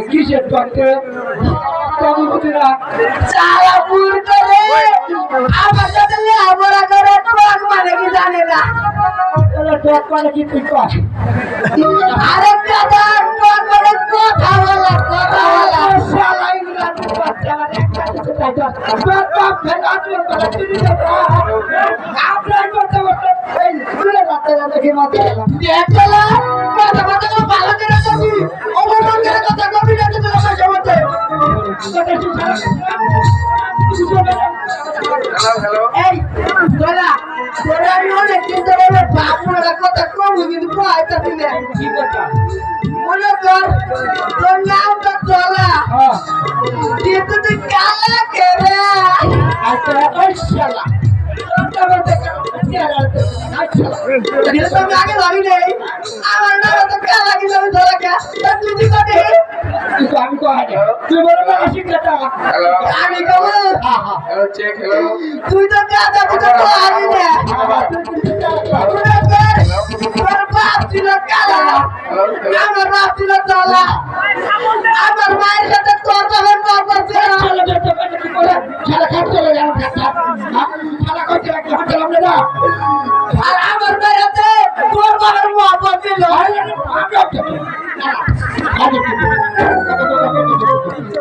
কিসের ডক্টর মানে কি জানে না মানে কি তুই আরেকটা কথা বলা কথা কম কিন্তু মনে কর তোর নাম তো চলা কিন্তু তুই কালা কেরে আগে ভাবি নেই আমার নাম তো কালা কিন্তু আমি ধরা কে আমি তুই বড় না শিখলাটা আমি কবো তুই তো কাদা তুই তো আমি না তোর বাপ ছিল কালা আমার বাপ ছিল চলা আমার মায়ের সাথে তোর বাবার বাবা ছিল খেলা খাট চলে যাও খেলা করতে লাগলে হাতে লাগবে না আর আমার মেয়েতে তোর বাবার বাবা ছিল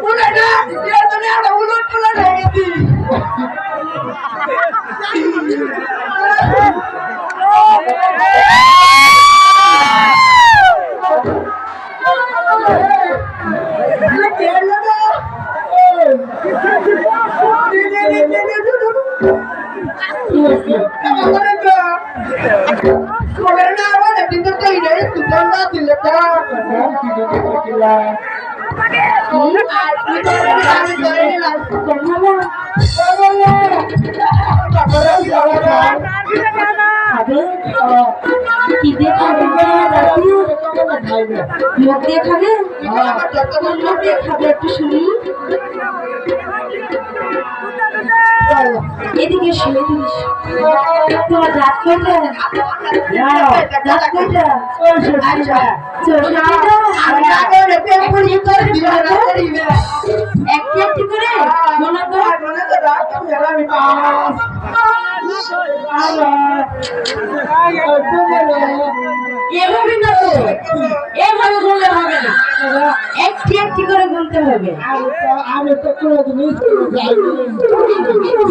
উড়ে না এ তুমি একটা উলট পুলট হয়ে গেছি একটু শুনি এদিকে শুনে দিস তোমার দাঁত কয়টা দাঁত কয়টা একটি একটি করে মনে তো এভাবে না তো এভাবে বললে হবে না একটি একটি করে বলতে হবে আমি তো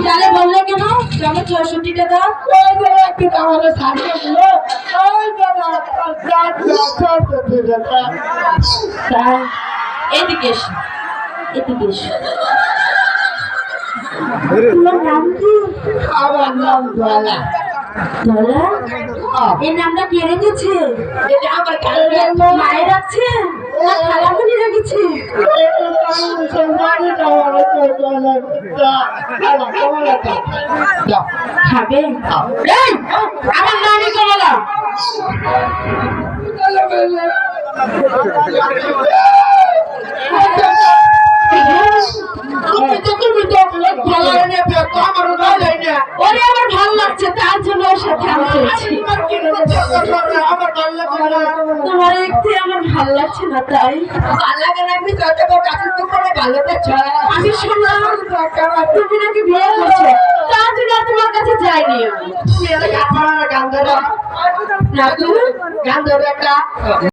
তাহলে বললে কেন কেন ৬৪ টাকা এদিকে এদিকে তোমার নাম কি আমার নাম ধলা ধলা এই নামটা কে রেখেছে এটা আমার মায়ের আছে না খালামণি রেখেছে খাবে আমার নামই কমলা আমার ভালো লাগছে তার জন্য সাথে আমি চলছি তোমার দেখতে আমার ভালো লাগছে না তাই আমি শুনলাম তুমি নাকি বিয়ে করছো তার জন্য তোমার কাছে যাইনি আমি গান ধরো একটা